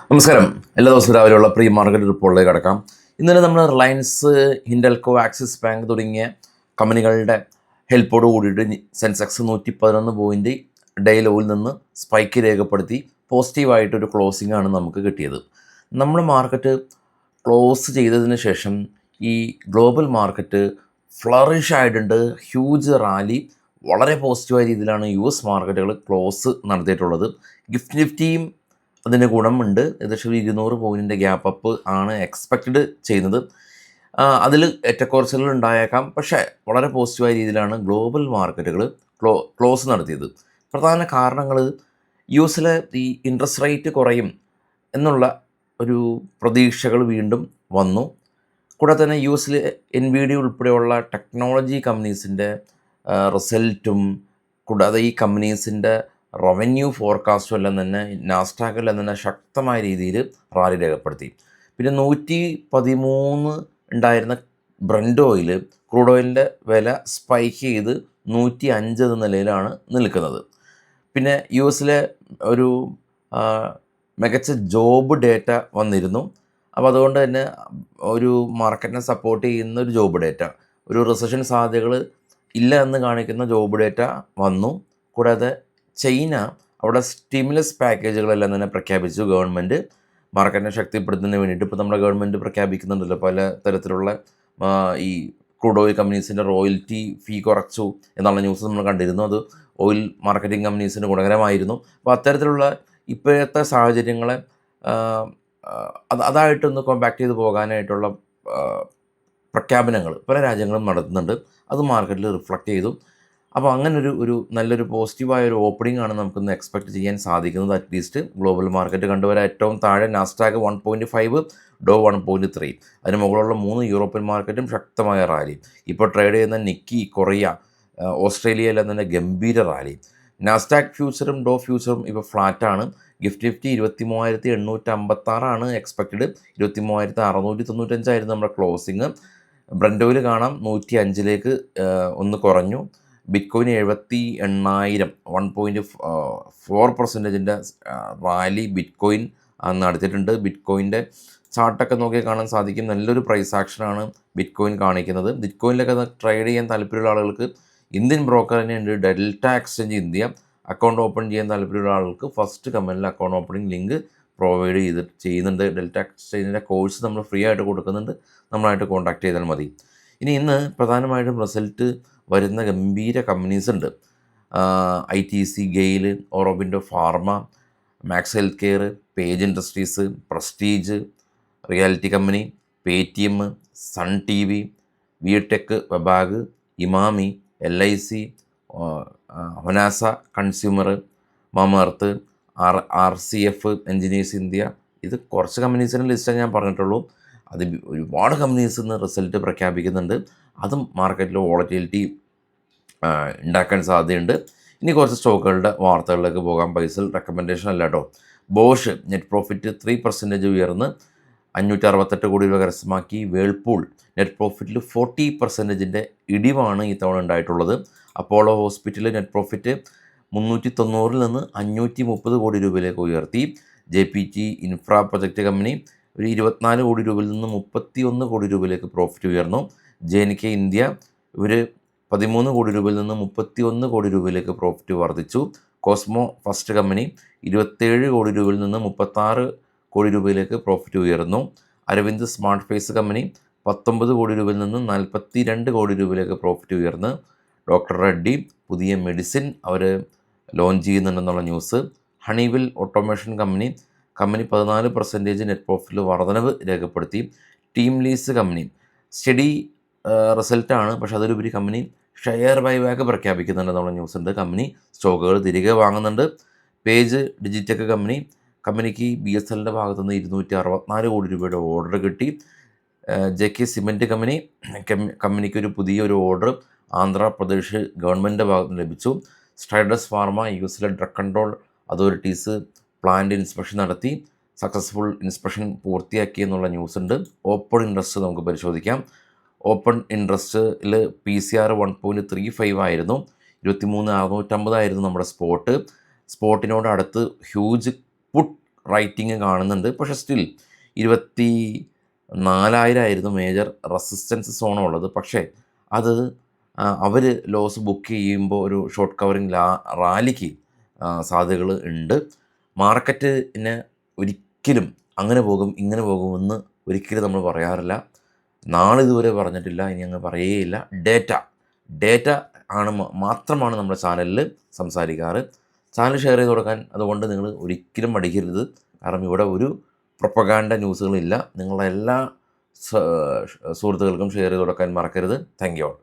നമസ്കാരം. എല്ലാ ദിവസവും രാവിലെയുള്ള പ്രീ മാർക്കറ്റ് റിപ്പോർട്ടിലേക്ക് കടക്കാം. ഇന്നലെ നമ്മൾ റിലയൻസ്, ഹിൻഡൽകോ, ആക്സിസ് ബാങ്ക് തുടങ്ങിയ കമ്പനികളുടെ ഹെൽപ്പോട് കൂടിയിട്ട് സെൻസെക്സ് 111 പോയിൻ്റ് ഡേ ലോയിൽ നിന്ന് സ്പൈക്ക് രേഖപ്പെടുത്തി പോസിറ്റീവായിട്ടൊരു ക്ലോസിംഗ് ആണ് നമുക്ക് കിട്ടിയത്. നമ്മുടെ മാർക്കറ്റ് ക്ലോസ് ചെയ്തതിന് ശേഷം ഈ ഗ്ലോബൽ മാർക്കറ്റ് ഫ്ലറിഷ് ആയിട്ടുണ്ട്. ഹ്യൂജ് റാലി, വളരെ പോസിറ്റീവായ രീതിയിലാണ് US മാർക്കറ്റുകൾ ക്ലോസ് നടത്തിയിട്ടുള്ളത്. ഗിഫ്റ്റ് നിഫ്റ്റിയും അതിന് ഗുണമുണ്ട്. ഏകദേശം 200 പോയിൻറ്റിൻ്റെ ഗ്യാപ്പ് അപ്പ് ആണ് എക്സ്പെക്റ്റഡ് ചെയ്യുന്നത്. അതിൽ ഏറ്റക്കുറച്ചിലുകൾ ഉണ്ടായേക്കാം, പക്ഷേ വളരെ പോസിറ്റീവായ രീതിയിലാണ് ഗ്ലോബൽ മാർക്കറ്റുകൾ ക്ലോസ് നടത്തിയത്. പ്രധാന കാരണങ്ങൾ US ഈ ഇൻട്രസ്റ്റ് റേറ്റ് കുറയും എന്നുള്ള ഒരു പ്രതീക്ഷകൾ വീണ്ടും വന്നു. കൂടാതെ തന്നെ US NVIDIA ഉൾപ്പെടെയുള്ള ടെക്നോളജി കമ്പനീസിൻ്റെ റിസൾട്ടും, കൂടാതെ ഈ കമ്പനീസിൻ്റെ റവന്യൂ ഫോർകാസ്റ്റും എല്ലാം തന്നെ നാസ്ഡാക്കെല്ലാം തന്നെ ശക്തമായ രീതിയിൽ റാലി രേഖപ്പെടുത്തി. പിന്നെ 113 ഉണ്ടായിരുന്ന ബ്രൻ്റ് ഓയിൽ, ക്രൂഡ് ഓയിലിൻ്റെ വില സ്പൈക്ക് ചെയ്ത് 105 എന്ന നിലയിലാണ് നിൽക്കുന്നത്. പിന്നെ US ഒരു മികച്ച ജോബ് ഡേറ്റ വന്നിരുന്നു. അപ്പോൾ അതുകൊണ്ട് തന്നെ ഒരു മാർക്കറ്റിനെ സപ്പോർട്ട് ചെയ്യുന്ന ഒരു ജോബ് ഡേറ്റ, ഒരു റിസഷൻ സാധ്യതകൾ ഇല്ല എന്ന് കാണിക്കുന്ന ജോബ് ഡേറ്റ വന്നു. കൂടാതെ ചൈന അവിടെ സ്റ്റിമുലസ് പാക്കേജുകളെല്ലാം തന്നെ പ്രഖ്യാപിച്ചു. ഗവൺമെൻറ് മാർക്കറ്റിനെ ശക്തിപ്പെടുത്തുന്നതിന് വേണ്ടിയിട്ട് ഇപ്പോൾ നമ്മുടെ ഗവൺമെൻറ് പ്രഖ്യാപിക്കുന്നുണ്ടല്ലോ പല തരത്തിലുള്ള ഈ ക്രൂഡ് ഓയിൽ കമ്പനീസിൻ്റെ റോയൽറ്റി ഫീ കുറച്ചു എന്നുള്ള ന്യൂസ് നമ്മൾ കണ്ടിരുന്നു. അത് ഓയിൽ മാർക്കറ്റിംഗ് കമ്പനീസിന് ഗുണകരമായിരുന്നു. അപ്പോൾ അത്തരത്തിലുള്ള ഇപ്പോഴത്തെ സാഹചര്യങ്ങളെ അതായിട്ടൊന്ന് കോമ്പാക്ട് ചെയ്ത് പോകാനായിട്ടുള്ള പ്രഖ്യാപനങ്ങൾ പല രാജ്യങ്ങളും നടത്തുന്നുണ്ട്. അത് മാർക്കറ്റിൽ റിഫ്ലക്റ്റ് ചെയ്തു. അപ്പോൾ അങ്ങനെ ഒരു നല്ലൊരു പോസിറ്റീവായ ഒരു ഓപ്പണിംഗ് ആണ് നമുക്കിന്ന് എക്സ്പെക്റ്റ് ചെയ്യാൻ സാധിക്കുന്നത്. അറ്റ്ലീസ്റ്റ് ഗ്ലോബൽ മാർക്കറ്റ് കണ്ടുവരാൻ ഏറ്റവും താഴെ നാസ്ഡാക്ക് 1.5, ഡോ 1.3, അതിന് മുകളിലുള്ള 3 യൂറോപ്യൻ മാർക്കറ്റും ശക്തമായ റാലി. ഇപ്പോൾ ട്രേഡ് ചെയ്യുന്ന നിക്കി, കൊറിയ, ഓസ്ട്രേലിയയിലെല്ലാം തന്നെ ഗംഭീര റാലി. നാസ്ഡാക്ക് ഫ്യൂച്ചറും ഡോ ഫ്യൂച്ചറും ഇപ്പോൾ ഫ്ലാറ്റാണ്. Gift Nifty 23,856 expected. 23,695 നമ്മുടെ ക്ലോസിങ്. ബ്രൻ്റ് ഓയിൽ കാണാം 105 ഒന്ന് കുറഞ്ഞു. ബിറ്റ്കോയിൻ 78,000, 1.4% റാലി ബിറ്റ്കോയിൻ നടത്തിയിട്ടുണ്ട്. ബിറ്റ്കോയിൻ്റെ ചാർട്ടൊക്കെ നോക്കിയാൽ കാണാൻ സാധിക്കും, നല്ലൊരു പ്രൈസ് ആക്ഷനാണ് ബിറ്റ്കോയിൻ കാണിക്കുന്നത്. ബിറ്റ്കോയിലൊക്കെ ട്രേഡ് ചെയ്യാൻ താല്പര്യമുള്ള ആളുകൾക്ക് ഇന്ത്യൻ ബ്രോക്കർ തന്നെയുണ്ട്, delta exchange India. Account open ചെയ്യാൻ താല്പര്യമുള്ള ആൾക്ക് ഫസ്റ്റ് കമൻറ്റിൽ അക്കൗണ്ട് ഓപ്പണിംഗ് ലിങ്ക് പ്രൊവൈഡ് ചെയ്യുന്നുണ്ട്. ഡെൽറ്റ എക്സ്ചേഞ്ചിൻ്റെ കോഴ്സ് നമ്മൾ ഫ്രീ ആയിട്ട് കൊടുക്കുന്നുണ്ട്, നമ്മളായിട്ട് കോൺടാക്ട് ചെയ്താൽ മതി. ഇന്ന് പ്രധാനമായിട്ടും റിസൾട്ട് വരുന്ന ഗംഭീര കമ്പനീസ് ഉണ്ട്. ITC, GAIL, Aurobindo pharma, Max healthcare, Page industries, Prestige, realty company, Paytm, Sun TV, വിടെക്, Wabag, Emami, LIC, Honasa consumer, Mamaearth, RCF, engineers India. ഇത് കുറച്ച് കമ്പനീസിൻ്റെ ലിസ്റ്റാണ് ഞാൻ പറഞ്ഞിട്ടുള്ളൂ. അത് ഒരുപാട് കമ്പനീസ് ഇന്ന് റിസൾട്ട് പ്രഖ്യാപിക്കുന്നുണ്ട്. അതും മാർക്കറ്റിൽ വോളറ്റിലിറ്റി ഉണ്ടാക്കാൻ സാധ്യതയുണ്ട്. ഇനി കുറച്ച് സ്റ്റോക്കുകളുടെ വാർത്തകളിലേക്ക് പോകാം. പൈസൽ റെക്കമെൻഡേഷൻ അല്ല കേട്ടോ. ബോഷ് നെറ്റ് പ്രോഫിറ്റ് 3% ഉയർന്ന് 568 കോടി രൂപ കരസ്ഥമാക്കി. വേൾപൂൾ നെറ്റ് പ്രോഫിറ്റിൽ 40% ഇടിവാണ് ഈ തവണ ഉണ്ടായിട്ടുള്ളത്. അപ്പോളോ ഹോസ്പിറ്റൽ നെറ്റ് പ്രോഫിറ്റ് 390 നിന്ന് 530 കോടി രൂപയിലേക്ക് ഉയർത്തി. JPT ഇൻഫ്രാ പ്രൊജക്റ്റ് കമ്പനി ഒരു 24 കോടി രൂപയിൽ നിന്ന് 31 കോടി രൂപയിലേക്ക് പ്രോഫിറ്റ് ഉയർന്നു. JNK ഇന്ത്യ ഇവർ 13 കോടി രൂപയിൽ നിന്ന് 31 കോടി രൂപയിലേക്ക് പ്രോഫിറ്റ് വർദ്ധിച്ചു. കോസ്മോ ഫസ്റ്റ് കമ്പനി 27 കോടി രൂപയിൽ നിന്ന് 36 കോടി രൂപയിലേക്ക് പ്രോഫിറ്റ് ഉയർന്നു. അരവിന്ദ് സ്മാർട്ട് ഫേസ് കമ്പനി 19 കോടി രൂപയിൽ നിന്ന് 42 കോടി രൂപയിലേക്ക് പ്രോഫിറ്റ് ഉയർന്ന്. ഡോക്ടർ റെഡ്ഡി പുതിയ മെഡിസിൻ അവർ ലോഞ്ച് ചെയ്യുന്നുണ്ടെന്നുള്ള news. Honeywell automation company 14% net പ്രോഫിറ്റിൽ വർധനവ് രേഖപ്പെടുത്തി. ടീം ലീസ് കമ്പനി സ്റ്റഡി റിസൾട്ടാണ്, പക്ഷേ അതിലുപരി കമ്പനി ഷെയർ ബൈബാക്ക് പ്രഖ്യാപിക്കുന്നുണ്ടെന്നുള്ള ന്യൂസ് ഉണ്ട്. കമ്പനി സ്റ്റോക്കുകൾ തിരികെ വാങ്ങുന്നുണ്ട്. പേജ് ഡിജിറ്റെക് കമ്പനിക്ക് BSLൻ്റെ ഭാഗത്തുനിന്ന് 264 കോടി രൂപയുടെ ഓർഡർ കിട്ടി. JK സിമെൻറ്റ് കമ്പനിക്ക് ഒരു പുതിയൊരു ഓർഡർ ആന്ധ്രാപ്രദേശ് ഗവൺമെൻറ്റിൻ്റെ ഭാഗത്ത് നിന്ന് ലഭിച്ചു. Strides Pharma US drug control authorities plant inspection നടത്തി. സക്സസ്ഫുൾ ഇൻസ്പെക്ഷൻ പൂർത്തിയാക്കി എന്നുള്ള ന്യൂസ് ഉണ്ട്. ഓപ്പൺ ഇൻട്രസ്റ്റ് നമുക്ക് പരിശോധിക്കാം. ഓപ്പൺ ഇൻട്രസ്റ്റിൽ PCR 1.35 ആയിരുന്നു. 23,650 ആയിരുന്നു നമ്മുടെ സ്പോട്ടിനോട് അടുത്ത് ഹ്യൂജ് പുട്ട് റൈറ്റിംഗ് കാണുന്നുണ്ട്. പക്ഷേ സ്റ്റിൽ 24,000 മേജർ റെസിസ്റ്റൻസ് സോണുള്ളത്. പക്ഷേ അത് അവർ ലോസ് ബുക്ക് ചെയ്യുമ്പോൾ ഒരു ഷോർട്ട് കവറിങ് റാലിക്ക് സാധ്യതകൾ ഉണ്ട്. മാർക്കറ്റിന് ഒരിക്കലും അങ്ങനെ പോകും ഇങ്ങനെ പോകുമെന്ന് ഒരിക്കലും നമ്മൾ പറയാറില്ല. നാളിതുവരെ പറഞ്ഞിട്ടില്ല, ഇനി അങ്ങ് പറയുകയില്ല. ഡേറ്റ ആണ് മാത്രമാണ് നമ്മുടെ ചാനലിൽ സംസാരിക്കാറ്. ചാനൽ ഷെയർ ചെയ്ത് കൊടുക്കാൻ അതുകൊണ്ട് നിങ്ങൾ ഒരിക്കലും മടിക്കരുത്. കാരണം ഇവിടെ ഒരു പ്രൊപ്പഗാൻഡ ന്യൂസുകളില്ല. നിങ്ങളുടെ എല്ലാ സുഹൃത്തുക്കൾക്കും ഷെയർ ചെയ്ത് കൊടുക്കാൻ മറക്കരുത്. Thank you all.